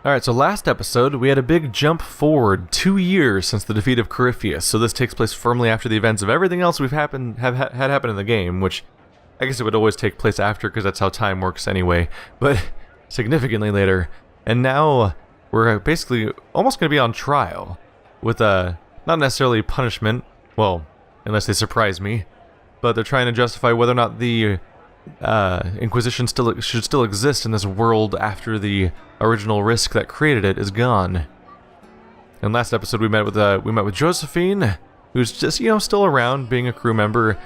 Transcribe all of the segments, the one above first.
Alright, so last episode, we had a big jump forward 2 years since the defeat of Corypheus, so this takes place firmly after the events of everything else we've had happen in the game, which I guess it would always take place after, because that's how time works anyway, but significantly later. And now, we're basically almost going to be on trial, with not necessarily punishment, well, unless they surprise me, but they're trying to justify whether or not the Inquisition should still exist in this world after the original risk that created it is gone. And last episode we met with Josephine, who's just still around, being a crew member.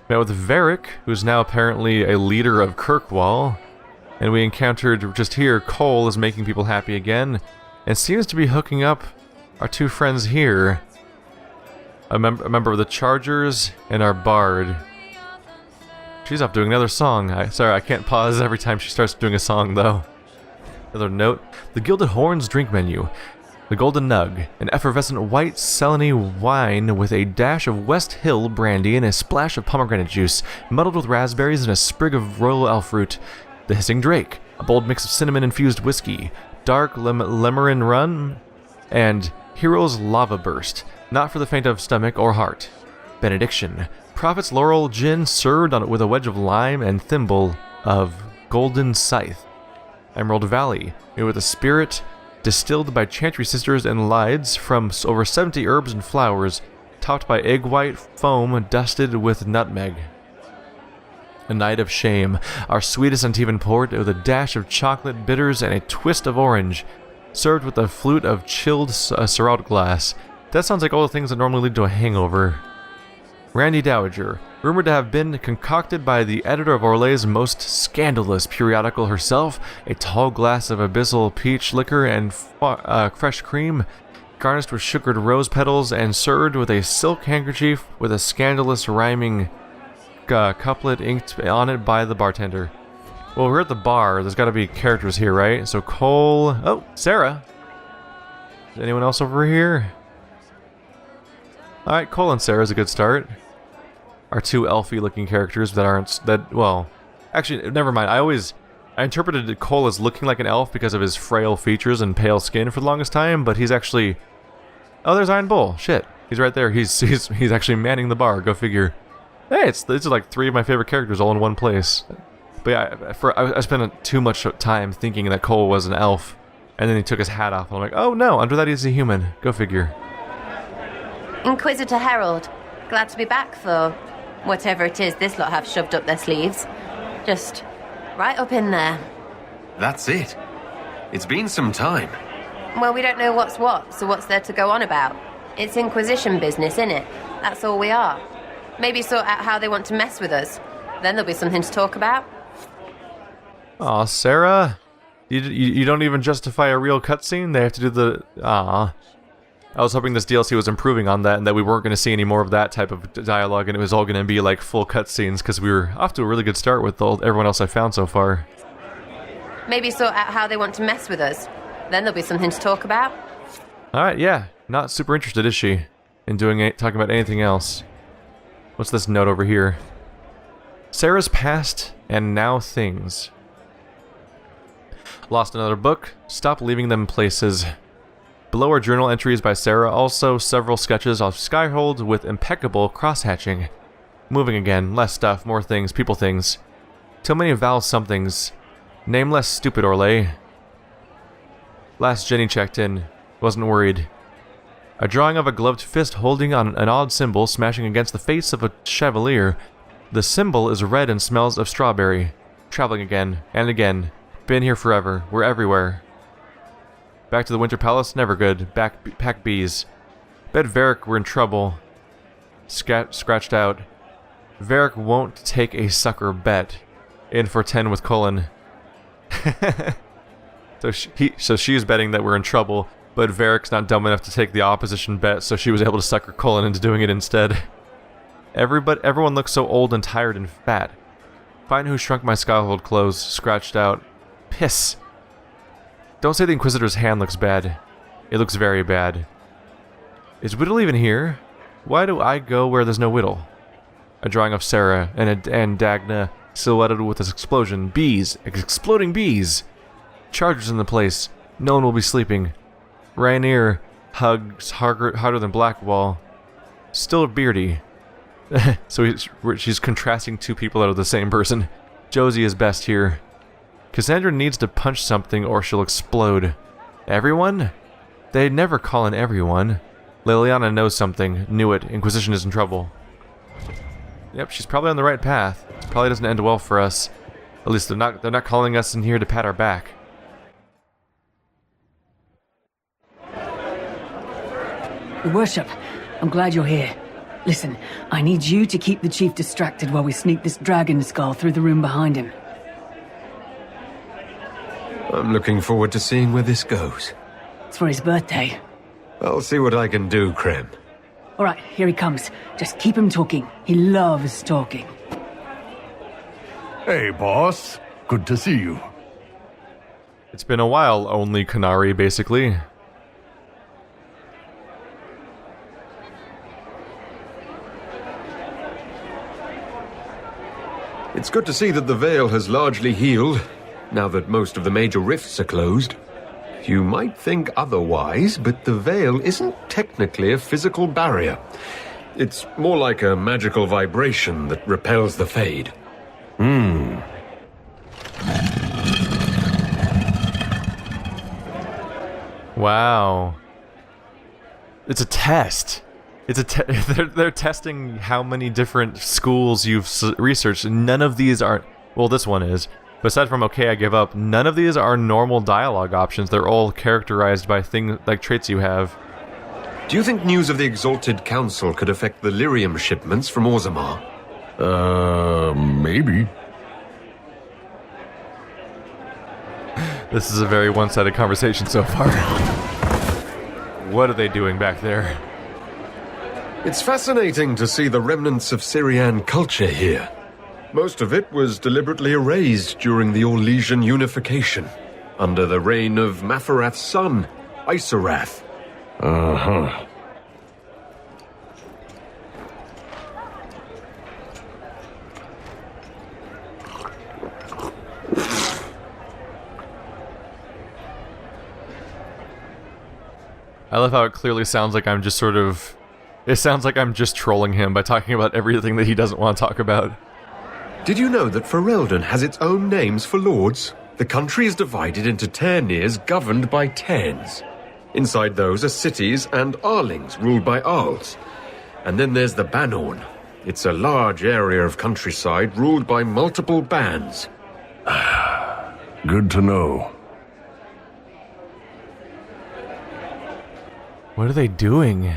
Met with Varric, who's now apparently a leader of Kirkwall, and we encountered just here Cole is making people happy again, and seems to be hooking up our two friends here. A member of the Chargers and our Bard. She's off doing another song. Sorry, I can't pause every time she starts doing a song, though. Another note. The Gilded Horns drink menu. The Golden Nug. An effervescent white Selene wine with a dash of West Hill brandy and a splash of pomegranate juice, muddled with raspberries and a sprig of royal elf fruit. The Hissing Drake. A bold mix of cinnamon-infused whiskey. Dark Lemmerin Run. And Hero's Lava Burst. Not for the faint of stomach or heart. Benediction. Prophet's Laurel Gin served on it with a wedge of lime and thimble of Golden Scythe. Emerald Valley, made with a spirit distilled by Chantry Sisters and Lides from over 70 herbs and flowers, topped by egg white foam dusted with nutmeg. A Night of Shame, our sweetest Antivan port with a dash of chocolate bitters and a twist of orange, served with a flute of chilled Syrah glass. That sounds like all the things that normally lead to a hangover. Randy Dowager, rumored to have been concocted by the editor of Orlay's most scandalous periodical herself, a tall glass of abyssal peach liquor and fresh cream, garnished with sugared rose petals and served with a silk handkerchief with a scandalous rhyming couplet inked on it by the bartender. Well, we're at the bar. There's got to be characters here, right? So Cole... Oh, Sarah! Is anyone else over here? Alright, Cole and Sarah's a good start. Our two elfy looking characters that aren't well, actually never mind. I interpreted Cole as looking like an elf because of his frail features and pale skin for the longest time, but he's actually... Oh, there's Iron Bull. Shit. He's right there. He's actually manning the bar. Go figure. Hey, these are like three of my favorite characters all in one place. But yeah, I spent too much time thinking that Cole was an elf, and then he took his hat off, and I'm like, oh no, under that he's a human. Go figure. Inquisitor Herald, glad to be back for whatever it is this lot have shoved up their sleeves. Just right up in there. That's it. It's been some time. Well, we don't know what's what, so what's there to go on about? It's Inquisition business, innit? That's all we are. Maybe sort out how they want to mess with us. Then there'll be something to talk about. Aw, Sarah. You don't even justify a real cutscene? They have to do the... Aw. I was hoping this DLC was improving on that and that we weren't going to see any more of that type of dialogue and it was all going to be like full cutscenes because we were off to a really good start with everyone else I found so far. Maybe sort out how they want to mess with us. Then there'll be something to talk about. Alright, yeah. Not super interested, is she? In talking about anything else. What's this note over here? Sarah's past and now things. Lost another book. Stop leaving them places. Below are journal entries by Sarah, also several sketches of Skyhold with impeccable cross-hatching. Moving again, less stuff, more things, people things. Too many vowel somethings. Name less stupid, Orlay. Last Jenny checked in. Wasn't worried. A drawing of a gloved fist holding on an odd symbol smashing against the face of a chevalier. The symbol is red and smells of strawberry. Traveling again, and again. Been here forever. We're everywhere. Back to the Winter Palace? Never good. Pack bees. Bet Varric we're in trouble. Scratched out. Varric won't take a sucker bet. In for 10 with Cullen. So she's betting that we're in trouble, but Varric's not dumb enough to take the opposition bet, so she was able to sucker Cullen into doing it instead. Everyone looks so old and tired and fat. Find who shrunk my Skyhold clothes. Scratched out. Piss. Don't say the Inquisitor's hand looks bad. It looks very bad. Is Whittle even here? Why do I go where there's no Whittle? A drawing of Sarah and Dagna silhouetted with this explosion. Bees. Exploding bees. Chargers in the place. No one will be sleeping. Rhaenyra hugs harder than Blackwall. Still beardy. So she's contrasting two people that are the same person. Josie is best here. Cassandra needs to punch something or she'll explode. Everyone? They'd never call in everyone. Liliana knows something. Knew it. Inquisition is in trouble. Yep, she's probably on the right path. This probably doesn't end well for us. At least they're not calling us in here to pat our back. Your Worship, I'm glad you're here. Listen, I need you to keep the Chief distracted while we sneak this dragon skull through the room behind him. I'm looking forward to seeing where this goes. It's for his birthday. I'll see what I can do, Krem. Alright, here he comes. Just keep him talking. He loves talking. Hey, boss. Good to see you. It's been a while, only Canary, basically. It's good to see that the Veil has largely healed, now that most of the major rifts are closed. You might think otherwise, but the Veil isn't technically a physical barrier. It's more like a magical vibration that repels the Fade. Wow. It's a test. They're testing how many different schools you've researched. None of these are... Well, this one is. But aside from okay, I give up, none of these are normal dialogue options. They're all characterized by things like traits you have. Do you think news of the Exalted Council could affect the lyrium shipments from Orzammar? Maybe. This is a very one-sided conversation so far. What are they doing back there? It's fascinating to see the remnants of Syrian culture here. Most of it was deliberately erased during the Orlesian unification, under the reign of Mafarath's son, Isarath. Uh-huh. I love how it clearly sounds like I'm just sort of... It sounds like I'm just trolling him by talking about everything that he doesn't want to talk about. Did you know that Ferelden has its own names for lords? The country is divided into Ternirs governed by Terns. Inside those are cities and Arlings ruled by Arls. And then there's the Banorn. It's a large area of countryside ruled by multiple bands. Good to know. What are they doing?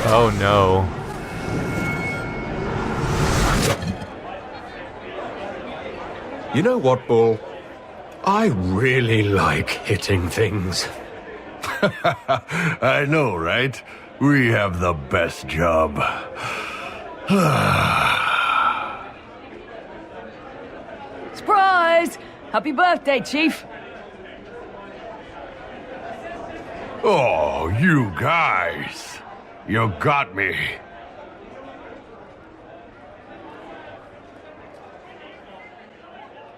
Oh no. You know what, Bull? I really like hitting things. I know, right? We have the best job. Surprise! Happy birthday, Chief! Oh, you guys. You got me.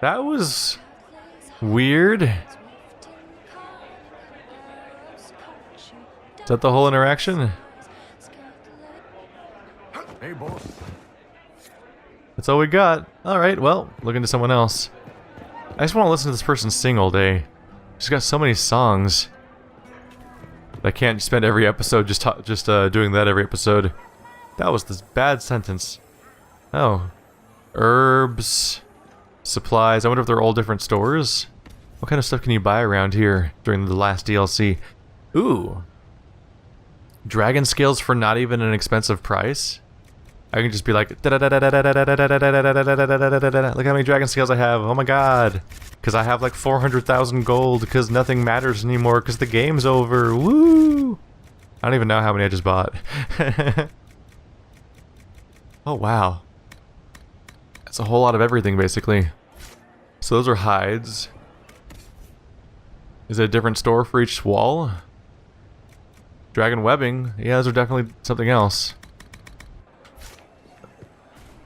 That was... weird. Is that the whole interaction? Hey, boss. That's all we got. Alright, well, looking to someone else. I just want to listen to this person sing all day. She's got so many songs. I can't spend every episode just doing that every episode. That was this bad sentence. Oh. Herbs. Supplies. I wonder if they're all different stores? What kind of stuff can you buy around here during the last DLC? Ooh. Dragon scales for not even an expensive price? I can just be like, look how many dragon scales I have, oh my god. Because I have like 400,000 gold, because nothing matters anymore, because the game's over, woo! I don't even know how many I just bought. Oh wow. That's a whole lot of everything, basically. So those are hides. Is it a different store for each wall? Dragon webbing, yeah, those are definitely something else.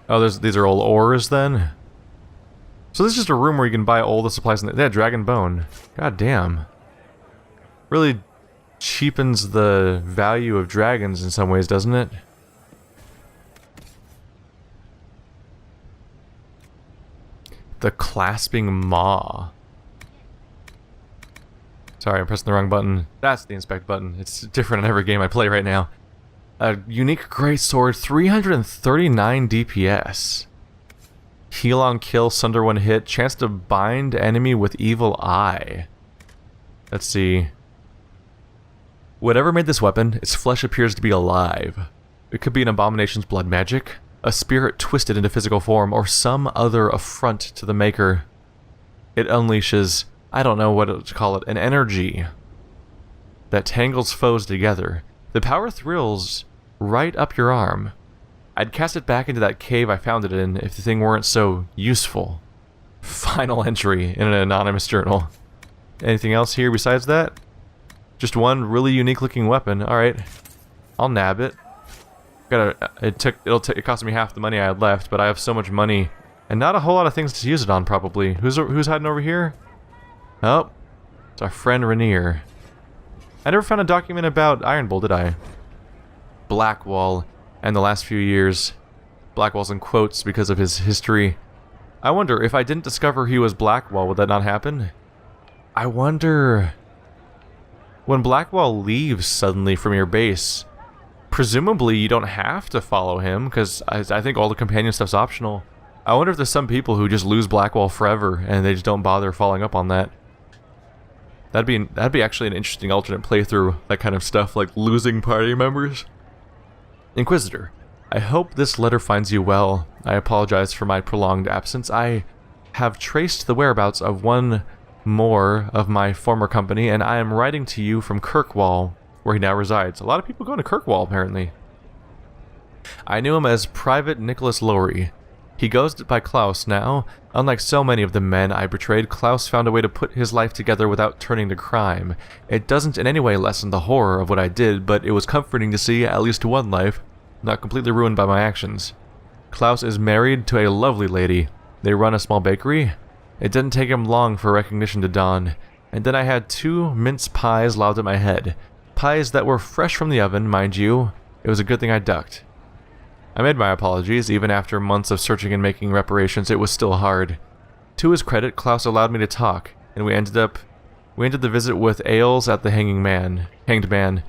Oh, these are all ores then? So this is just a room where you can buy all the supplies. Yeah, dragon bone. God damn. Really cheapens the value of dragons in some ways, doesn't it? The clasping maw. Sorry, I'm pressing the wrong button. That's the inspect button. It's different in every game I play right now. A unique great sword, 339 DPS. Heal on kill, sunder one hit, chance to bind enemy with evil eye. Let's see. Whatever made this weapon, its flesh appears to be alive. It could be an abomination's blood magic, a spirit twisted into physical form, or some other affront to the maker. It unleashes, I don't know what to call it, an energy that tangles foes together. The power thrills right up your arm. I'd cast it back into that cave I found it in if the thing weren't so useful. Final entry in an anonymous journal. Anything else here besides that? Just one really unique looking weapon. Alright. I'll nab it. It cost me half the money I had left, but I have so much money and not a whole lot of things to use it on probably. Who's hiding over here? Oh. It's our friend Rainier. I never found a document about Iron Bull, did I? Blackwall and the last few years. Blackwall's in quotes because of his history. I wonder, if I didn't discover he was Blackwall, would that not happen? I wonder... When Blackwall leaves suddenly from your base, presumably you don't have to follow him, because I think all the companion stuff's optional. I wonder if there's some people who just lose Blackwall forever, and they just don't bother following up on that. That'd be actually an interesting alternate playthrough, that kind of stuff, like losing party members. Inquisitor, I hope this letter finds you well. I apologize for my prolonged absence. I have traced the whereabouts of one more of my former company, and I am writing to you from Kirkwall, where he now resides. A lot of people go to Kirkwall, apparently. I knew him as Private Nicholas Lowry. He goes by Klaus now. Unlike so many of the men I betrayed, Klaus found a way to put his life together without turning to crime. It doesn't in any way lessen the horror of what I did, but it was comforting to see at least one life not completely ruined by my actions. Klaus is married to a lovely lady. They run a small bakery. It didn't take him long for recognition to dawn, and then I had 2 mince pies lobbed at my head. Pies that were fresh from the oven, mind you. It was a good thing I ducked. I made my apologies. Even after months of searching and making reparations, it was still hard. To his credit, Klaus allowed me to talk, and we ended the visit with ales at the Hanged Man.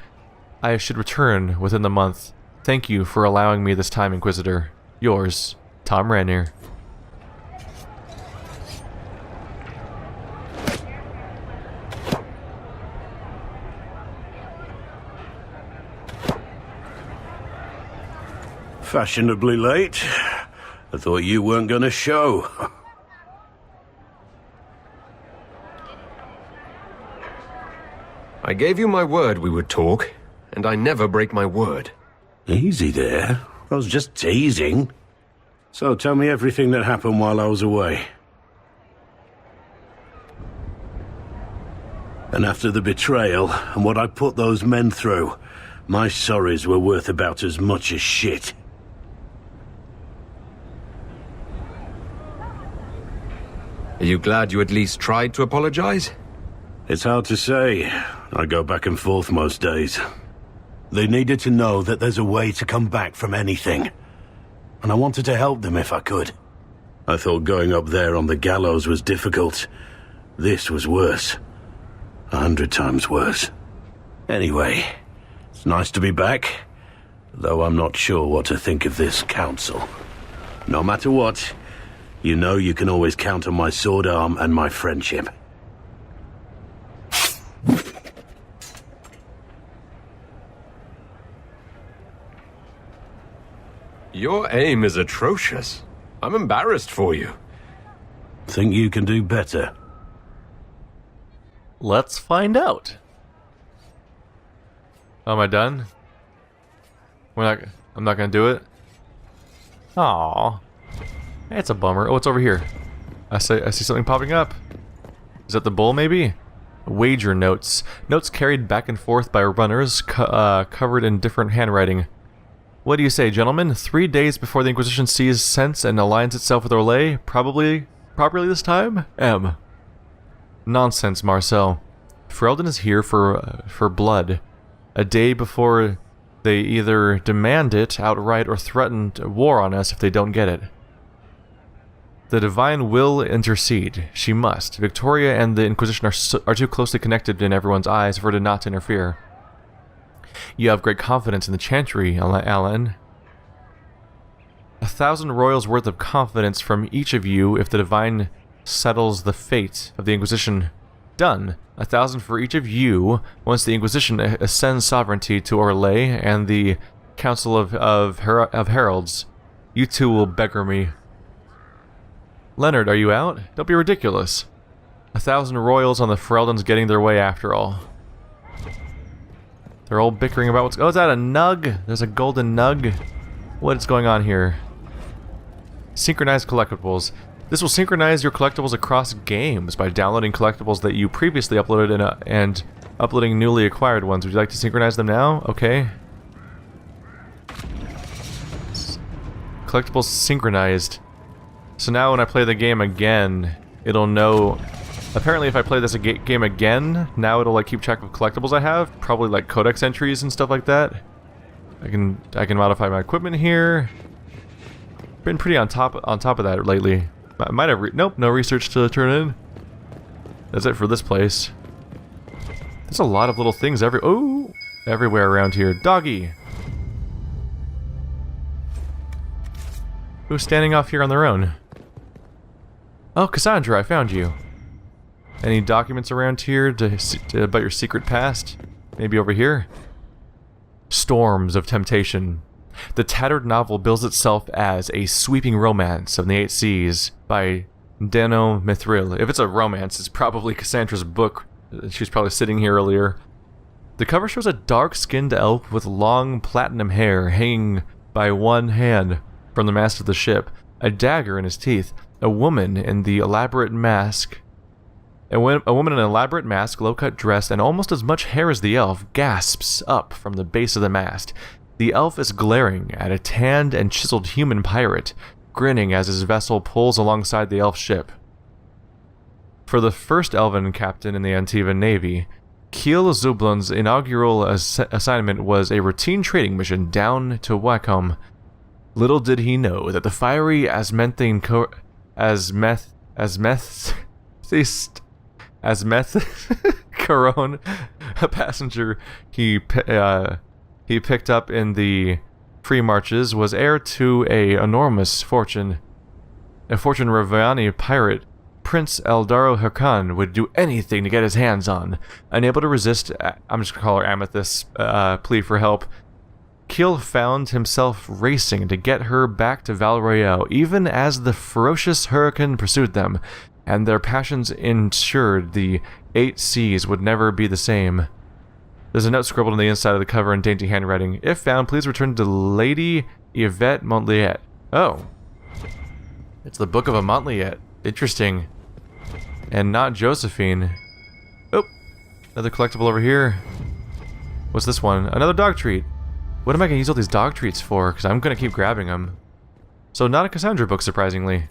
I should return within the month. Thank you for allowing me this time, Inquisitor. Yours, Tom Rainier. Fashionably late. I thought you weren't gonna show. I gave you my word we would talk, and I never break my word. Easy there. I was just teasing. So tell me everything that happened while I was away. And after the betrayal, and what I put those men through, my sorries were worth about as much as shit. Are you glad you at least tried to apologize? It's hard to say. I go back and forth most days. They needed to know that there's a way to come back from anything. And I wanted to help them if I could. I thought going up there on the gallows was difficult. This was worse. 100 times worse. Anyway, it's nice to be back. Though I'm not sure what to think of this council. No matter what, you know you can always count on my sword arm and my friendship. Your aim is atrocious. I'm embarrassed for you. Think you can do better? Let's find out. Oh, am I done? I'm not gonna do it. Aww. It's a bummer. Oh, it's over here. I see something popping up. Is that the bull, maybe? Wager notes. Notes carried back and forth by runners, covered in different handwriting. What do you say, gentlemen? 3 days before the Inquisition sees sense and aligns itself with Orlais, probably properly this time? M. Nonsense, Marcel. Ferelden is here for blood. A day before they either demand it outright or threaten war on us if they don't get it. The Divine will intercede. She must. Victoria and the Inquisition are too closely connected in everyone's eyes for her to not interfere. You have great confidence in the Chantry, Alan. 1,000 royals worth of confidence from each of you if the Divine settles the fate of the Inquisition. Done. 1,000 for each of you once the Inquisition ascends sovereignty to Orlais and the Council of Heralds. You two will beggar me. Leonard, are you out? Don't be ridiculous. 1,000 royals on the Fereldens getting their way after all. They're all bickering about what's... Oh, is that a nug? There's a golden nug? What is going on here? Synchronize collectibles. This will synchronize your collectibles across games by downloading collectibles that you previously uploaded and uploading newly acquired ones. Would you like to synchronize them now? Okay. Collectibles synchronized. So now when I play the game again, it'll know... Apparently if I play this game again, now it'll like keep track of collectibles I have. Probably like codex entries and stuff like that. I can modify my equipment here. Been pretty on top of that lately. I might have nope, no research to turn in. That's it for this place. There's a lot of little things everywhere around here. Doggy! Who's standing off here on their own? Oh, Cassandra, I found you. Any documents around here about your secret past? Maybe over here? Storms of Temptation. The tattered novel bills itself as a sweeping romance of the 8 seas by Dano Mithril. If it's a romance, it's probably Cassandra's book. She was probably sitting here earlier. The cover shows a dark-skinned elf with long platinum hair hanging by one hand from the mast of the ship, a dagger in his teeth, a woman in the elaborate mask. A woman in an elaborate mask, low-cut dress, and almost as much hair as the elf, gasps up from the base of the mast. The elf is glaring at a tanned and chiseled human pirate, grinning as his vessel pulls alongside the elf ship. For the first elven captain in the Antivan Navy, Kiel Zublon's inaugural assignment was a routine trading mission down to Wacom. Little did he know that the fiery Asmethine Caron, a passenger he picked up in the free marches, was heir to a enormous fortune. A fortune Raviani pirate, Prince Eldaro Hakan, would do anything to get his hands on. Unable to resist, I'm just gonna call her Amethyst's plea for help, Kiel found himself racing to get her back to Val Royale, even as the ferocious hurricane pursued them, and their passions ensured the 8 seas would never be the same. There's a note scribbled on the inside of the cover in dainty handwriting. If found, please return to Lady Yvette Montliet. Oh. It's the Book of a Montliet. Interesting. And not Josephine. Oh. Another collectible over here. What's this one? Another dog treat. What am I going to use all these dog treats for? Because I'm going to keep grabbing them. So not a Cassandra book, surprisingly.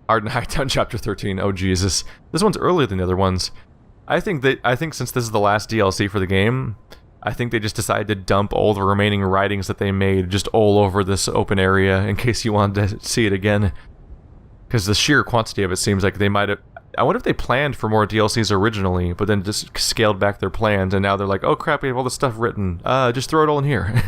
Arden Hightown Chapter 13. Oh, Jesus. This one's earlier than the other ones. I think since this is the last DLC for the game, I think they just decided to dump all the remaining writings that they made just all over this open area in case you wanted to see it again. Because the sheer quantity of it seems like they might have... I wonder if they planned for more DLCs originally, but then just scaled back their plans, and now they're like, oh crap, we have all this stuff written. Just throw it all in here.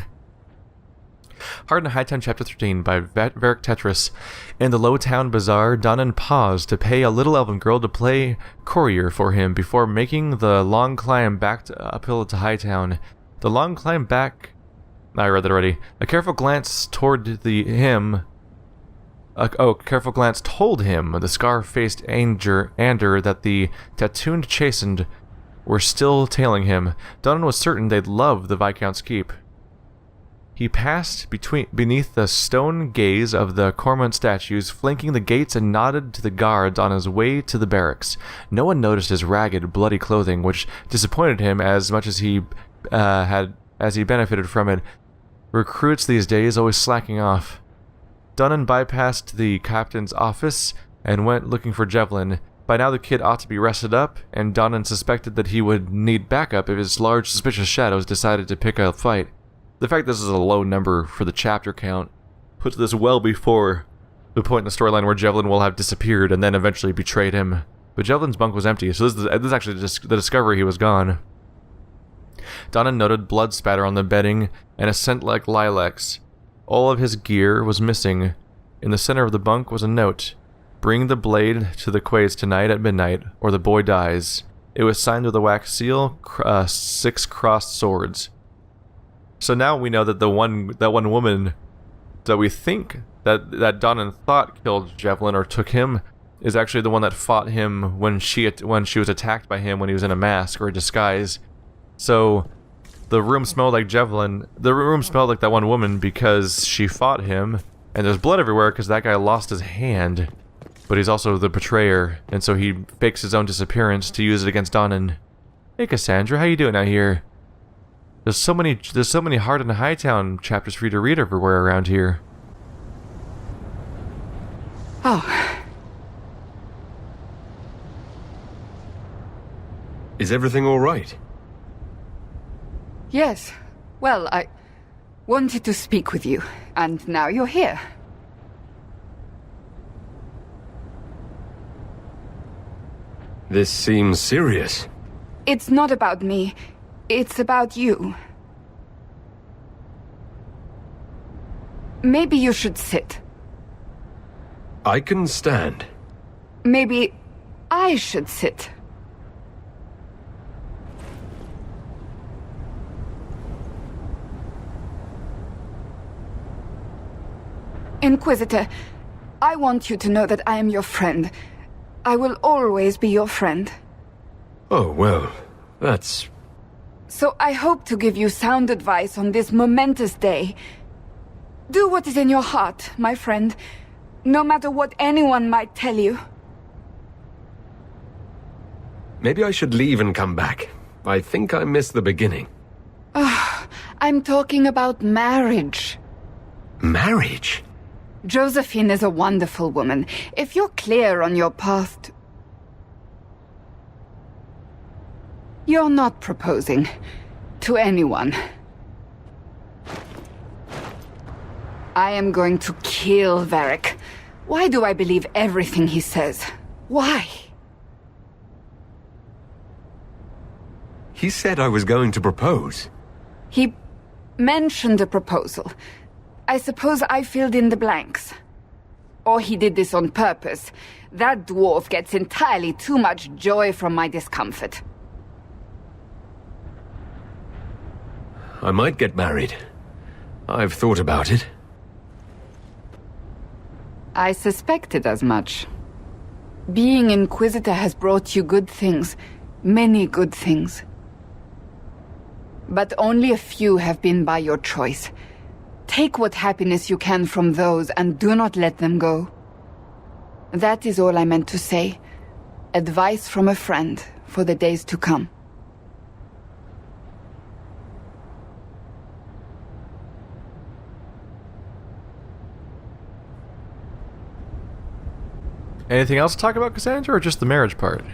Harden Hightown Chapter 13 by Varric Tetris. In the Lowtown Bazaar, Donnan paused to pay a little elven girl to play courier for him before making the long climb back uphill to Hightown. The long climb back... I read that already. A careful glance told him, the scar-faced Ander, that the tattooed chastened were still tailing him. Donnan was certain they'd love the Viscount's keep. He passed beneath the stone gaze of the Cormorant statues, flanking the gates, and nodded to the guards on his way to the barracks. No one noticed his ragged, bloody clothing, which disappointed him as much as he benefited from it. Recruits these days always slacking off. Donnan bypassed the captain's office and went looking for Javelin. By now the kid ought to be rested up, and Donnan suspected that he would need backup if his large suspicious shadows decided to pick a fight. The fact this is a low number for the chapter count puts this well before the point in the storyline where Javelin will have disappeared and then eventually betrayed him. But Javelin's bunk was empty, so this is actually the discovery he was gone. Donnan noted blood spatter on the bedding and a scent like lilacs. All of his gear was missing. In the center of the bunk was a note. Bring the blade to the quays tonight at midnight, or the boy dies. It was signed with a wax seal, 6 crossed swords. So now we know that that one woman that we think that Donnan thought killed Javelin or took him is actually the one that fought him when she was attacked by him when he was in a mask or a disguise. So the room smelled like Javelin. The room smelled like that one woman because she fought him, and there's blood everywhere because that guy lost his hand. But he's also the betrayer, and so he fakes his own disappearance to use it against Donnan. Hey Cassandra, how you doing out here? There's so many Hard and Hightown chapters for you to read everywhere around here. Oh. Is everything all right? Yes. Well, I wanted to speak with you, and now you're here. This seems serious. It's not about me. It's about you. Maybe you should sit. I can stand. Maybe I should sit. Inquisitor, I want you to know that I am your friend. I will always be your friend. Oh, well, that's... So I hope to give you sound advice on this momentous day. Do what is in your heart, my friend, no matter what anyone might tell you. Maybe I should leave and come back. I think I missed the beginning. I'm talking about marriage. Marriage? Josephine is a wonderful woman. If you're clear on your path to... You're not proposing to anyone. I am going to kill Varric. Why do I believe everything he says? Why? He said I was going to propose. He mentioned a proposal. I suppose I filled in the blanks. Or he did this on purpose. That dwarf gets entirely too much joy from my discomfort. I might get married. I've thought about it. I suspected as much. Being Inquisitor has brought you good things. Many good things. But only a few have been by your choice. Take what happiness you can from those and do not let them go. That is all I meant to say. Advice from a friend for the days to come. Anything else to talk about, Cassandra, or just the marriage part?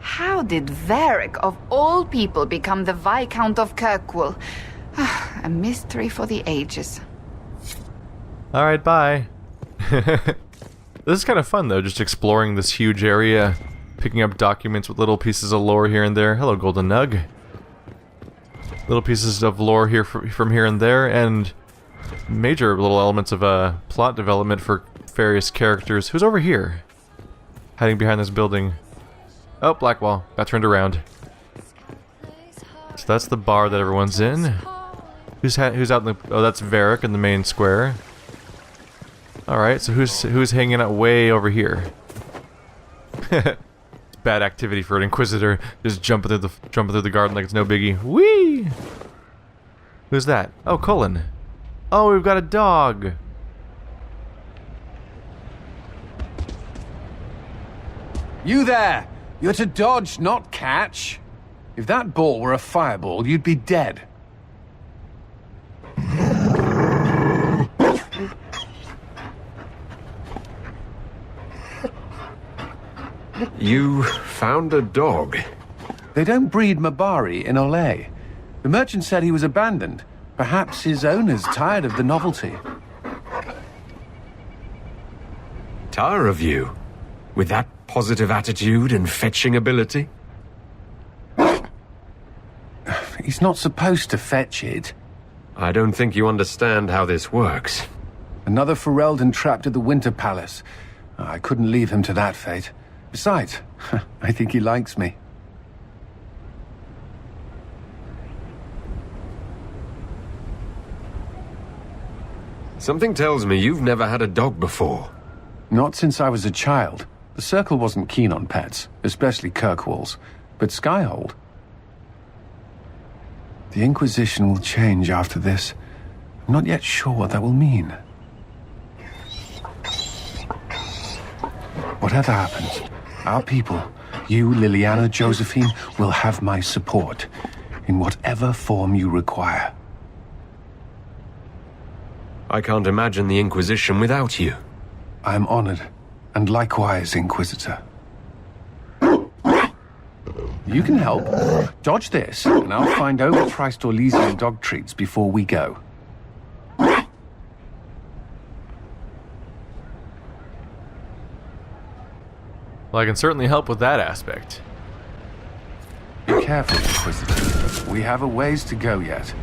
How did Varric, of all people, become the Viscount of Kirkwall? A mystery for the ages. Alright, bye. This is kind of fun, though, just exploring this huge area, picking up documents with little pieces of lore here and there. Hello, Golden Nug. Little pieces of lore here from here and there, and major little elements of plot development for various characters. Who's over here? Hiding behind this building. Oh, Blackwall. Got turned around. So that's the bar that everyone's in. Who's out in the... Oh, that's Varric in the main square. Alright, so who's hanging out way over here? Bad activity for an Inquisitor. Just jumping through the garden like it's no biggie. Whee! Who's that? Oh, Cullen. Oh, we've got a dog. You there! You're to dodge, not catch. If that ball were a fireball, you'd be dead. You found a dog. They don't breed Mabari in Olay. The merchant said he was abandoned. Perhaps his owner's tired of the novelty. Tired of you? With that positive attitude and fetching ability? He's not supposed to fetch it. I don't think you understand how this works. Another Ferelden trapped at the Winter Palace. I couldn't leave him to that fate. Besides, I think he likes me. Something tells me you've never had a dog before. Not since I was a child. The Circle wasn't keen on pets, especially Kirkwalls. But Skyhold... The Inquisition will change after this. I'm not yet sure what that will mean. Whatever happens, our people, you, Liliana, Josephine, will have my support, in whatever form you require. I can't imagine the Inquisition without you. I am honored, and likewise, Inquisitor. You can help. Dodge this, and I'll find overpriced Orlesian dog treats before we go. Well, I can certainly help with that aspect. Be careful, Inquisitor. We have a ways to go yet.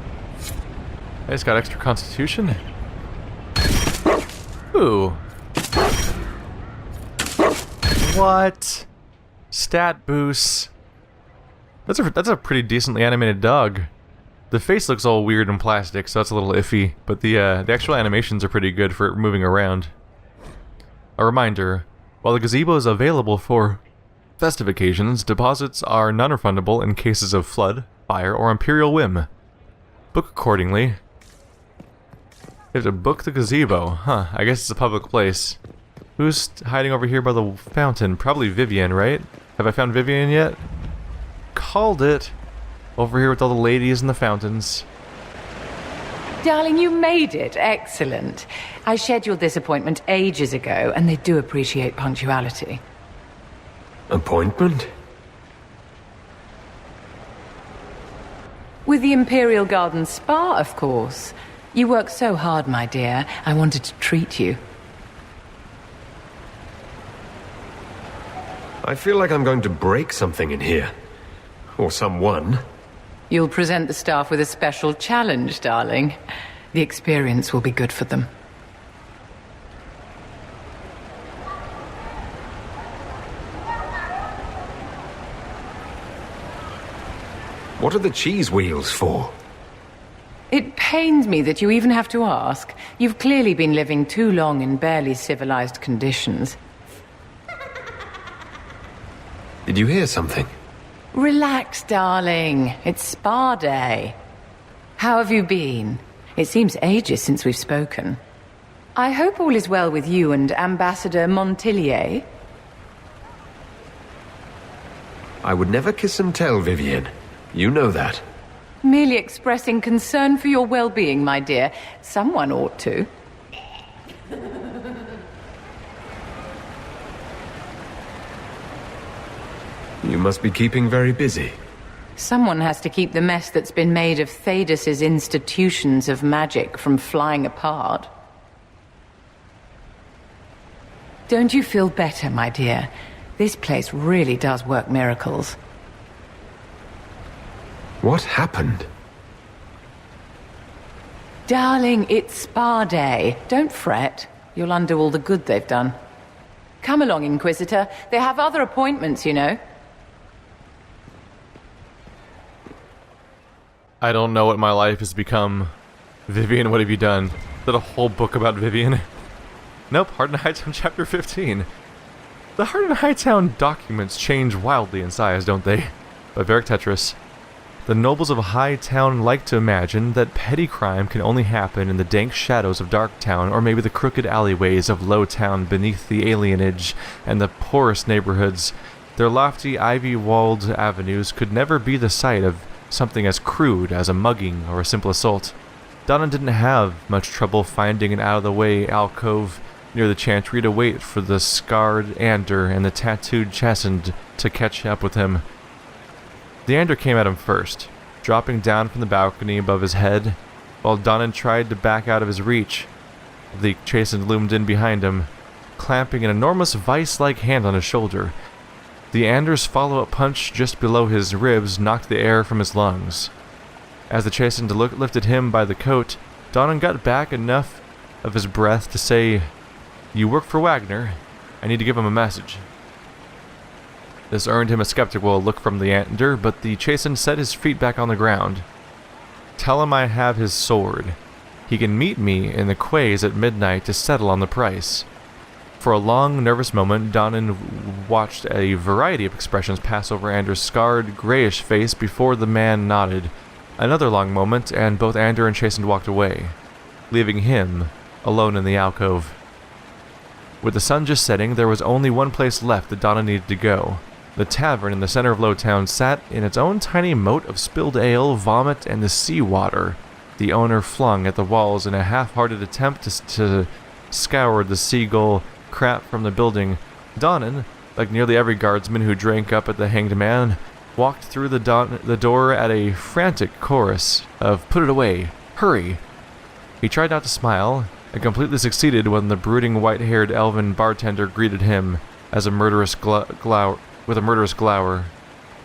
I just got extra constitution. Ooh. What? Stat boosts. That's a pretty decently animated dog. The face looks all weird and plastic, so that's a little iffy, but the actual animations are pretty good for moving around. A reminder, while the gazebo is available for festive occasions, deposits are non-refundable in cases of flood, fire, or imperial whim. Book accordingly. You have to book the gazebo. Huh, I guess it's a public place. Who's hiding over here by the fountain? Probably Vivian, right? Have I found Vivian yet? Called it. Over here with all the ladies and the fountains. Darling, you made it. Excellent. I scheduled this appointment ages ago, and they do appreciate punctuality. Appointment? With the Imperial Garden Spa, of course. You work so hard, my dear. I wanted to treat you. I feel like I'm going to break something in here. Or someone. You'll present the staff with a special challenge, darling. The experience will be good for them. What are the cheese wheels for? It pains me that you even have to ask. You've clearly been living too long in barely civilized conditions. Did you hear something? Relax, darling. It's spa day. How have you been? It seems ages since we've spoken. I hope all is well with you and Ambassador Montillier. I would never kiss and tell, Vivian. You know that. Merely expressing concern for your well-being, my dear. Someone ought to. You must be keeping very busy. Someone has to keep the mess that's been made of Thaddeus' institutions of magic from flying apart. Don't you feel better, my dear? This place really does work miracles. What happened? Darling, it's spa day. Don't fret. You'll undo all the good they've done. Come along, Inquisitor. They have other appointments, you know. I don't know what my life has become. Vivian, what have you done? Is that a whole book about Vivian? Nope, Heart and Hightown chapter 15. The Heart and Hightown documents change wildly in size, don't they? By Varric Tetris. The nobles of Hightown like to imagine that petty crime can only happen in the dank shadows of Darktown, or maybe the crooked alleyways of Lowtown beneath the alienage and the poorest neighborhoods. Their lofty, ivy-walled avenues could never be the site of something as crude as a mugging or a simple assault. Donna didn't have much trouble finding an out-of-the-way alcove near the chantry to wait for the scarred Ander and the tattooed Chesend to catch up with him. The Ander came at him first, dropping down from the balcony above his head, while Donnan tried to back out of his reach. The Chesend loomed in behind him, clamping an enormous vice-like hand on his shoulder. The Ander's follow-up punch just below his ribs knocked the air from his lungs. As the Chesend lifted him by the coat, Donnan got back enough of his breath to say, "You work for Wagner. I need to give him a message." This earned him a skeptical look from the Ander, but the Chesend set his feet back on the ground. "Tell him I have his sword. He can meet me in the quays at midnight to settle on the price." For a long, nervous moment, Donnan watched a variety of expressions pass over Ander's scarred, grayish face before the man nodded. Another long moment, and both Ander and Chesend walked away, leaving him alone in the alcove. With the sun just setting, there was only one place left that Donnan needed to go. The tavern in the center of Lowtown sat in its own tiny moat of spilled ale, vomit, and the seawater the owner flung at the walls in a half-hearted attempt to scour the seagull crap from the building. Donnan, like nearly every guardsman who drank up at the Hanged Man, walked through the door at a frantic chorus of "Put it away! Hurry!" He tried not to smile, and completely succeeded when the brooding white-haired elven bartender greeted him as a murderous with a murderous glower.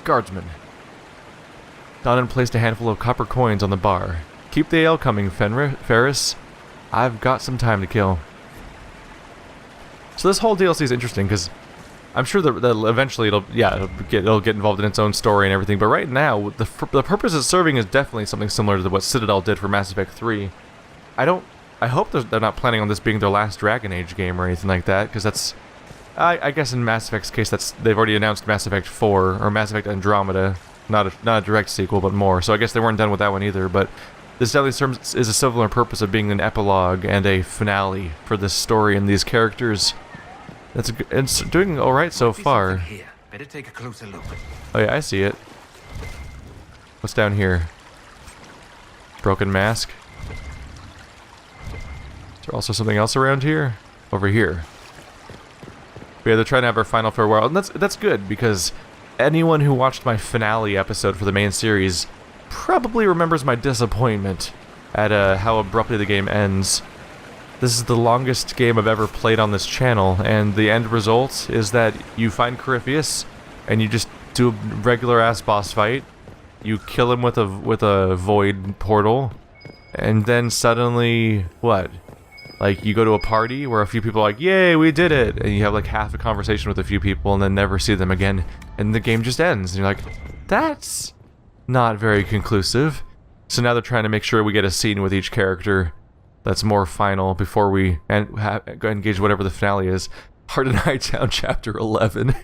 "Guardsman." Donnan placed a handful of copper coins on the bar. "Keep the ale coming, Ferris. I've got some time to kill." So this whole DLC is interesting because I'm sure that eventually it'll get involved in its own story and everything. But right now, the purpose it's serving is definitely something similar to what Citadel did for Mass Effect 3. I hope they're not planning on this being their last Dragon Age game or anything like that, because that's, I guess in Mass Effect's case, they've already announced Mass Effect 4 or Mass Effect Andromeda, not a direct sequel, but more. So I guess they weren't done with that one either. But this definitely is a similar purpose of being an epilogue and a finale for this story and these characters. It's doing all right so far. Better take a closer look. Oh yeah, I see it. What's down here? Broken mask. Is there also something else around here? Over here. But yeah, they're trying to have our final farewell, and that's good because anyone who watched my finale episode for the main series probably remembers my disappointment at how abruptly the game ends. This is the longest game I've ever played on this channel, and the end result is that you find Corypheus, and you just do a regular-ass boss fight. You kill him with a void portal, and then suddenly, what? Like, you go to a party where a few people are like, "Yay, we did it!" And you have like half a conversation with a few people, and then never see them again, and the game just ends. And you're like, that's not very conclusive. So now they're trying to make sure we get a scene with each character that's more final before we engage whatever the finale is. Heart in Hightown, Chapter 11.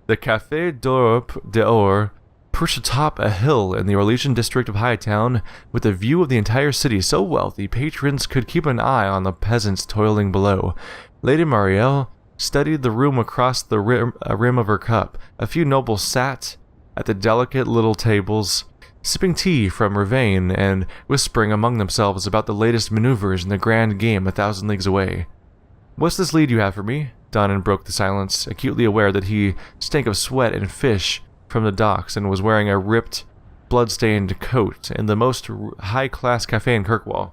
The Café d'Or perched atop a hill in the Orlesian district of Hightown, with a view of the entire city so wealthy patrons could keep an eye on the peasants toiling below. Lady Marielle studied the room across the rim of her cup. A few nobles sat at the delicate little tables, sipping tea from Ravane and whispering among themselves about the latest maneuvers in the grand game 1,000 leagues away. "What's this lead you have for me?" Donnan broke the silence, acutely aware that he stank of sweat and fish from the docks and was wearing a ripped, blood-stained coat in the most high-class cafe in Kirkwall.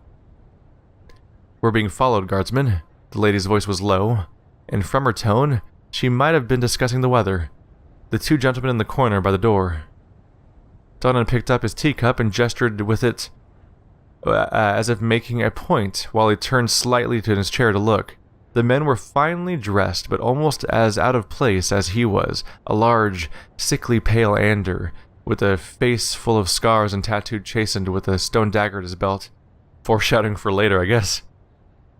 "We're being followed, guardsman." The lady's voice was low, and from her tone, she might have been discussing the weather. The two gentlemen in the corner by the door. Donnan picked up his teacup and gestured with it as if making a point while he turned slightly to his chair to look. The men were finely dressed, but almost as out of place as he was. A large, sickly pale Ander, with a face full of scars and tattooed Chesend with a stone dagger at his belt. Foreshadowing for later, I guess.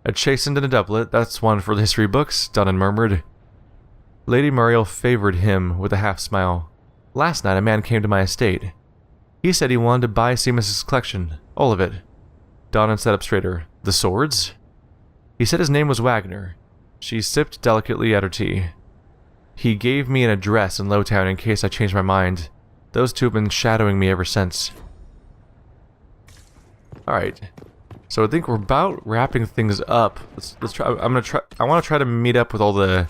"A Chesend in a doublet, that's one for the history books," Donnan murmured. Lady Muriel favored him with a half-smile. "Last night a man came to my estate. He said he wanted to buy Seamus's collection, all of it." Donnan sat up straighter. "The swords?" "He said his name was Wagner." She sipped delicately at her tea. "He gave me an address in Lowtown in case I changed my mind. Those two have been shadowing me ever since." Alright. So I think we're about wrapping things up. Let's try. I want to try to meet up with all the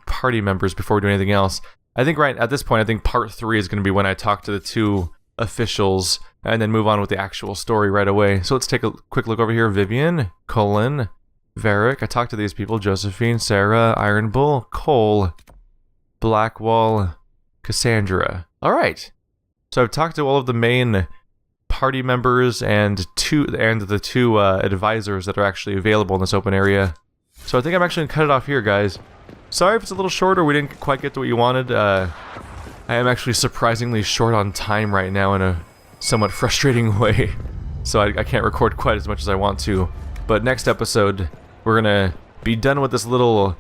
party members before we do anything else. I think right at this point, I think part 3 is going to be when I talk to the 2 officials and then move on with the actual story right away. So let's take a quick look over here. Vivian, Cullen, Varric. I talked to these people: Josephine, Sarah, Iron Bull, Cole, Blackwall, Cassandra. All right. So I've talked to all of the main party members and the 2 advisors that are actually available in this open area. So I think I'm actually going to cut it off here, guys. Sorry if it's a little short or we didn't quite get to what you wanted. I am actually surprisingly short on time right now in a somewhat frustrating way. So I can't record quite as much as I want to. But next episode, we're going to be done with this little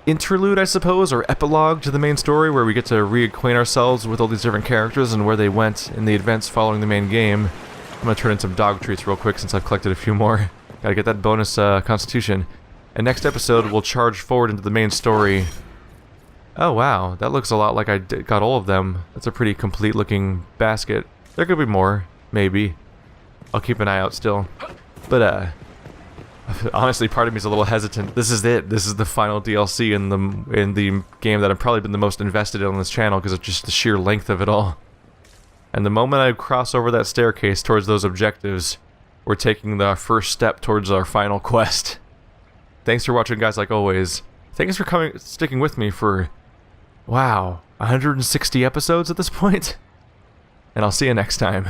interlude, I suppose, or epilogue to the main story, where we get to reacquaint ourselves with all these different characters and where they went in the events following the main game. I'm going to turn in some dog treats real quick since I've collected a few more. Gotta get that bonus constitution. And next episode, we'll charge forward into the main story. Oh wow, that looks a lot like I got all of them. That's a pretty complete looking basket. There could be more, maybe. I'll keep an eye out still. But honestly, part of me is a little hesitant. This is it. This is the final DLC in the game that I've probably been the most invested in on this channel because of just the sheer length of it all. And the moment I cross over that staircase towards those objectives, we're taking the first step towards our final quest. Thanks for watching, guys, like always. Thanks for sticking with me for, wow, 160 episodes at this point. And I'll see you next time.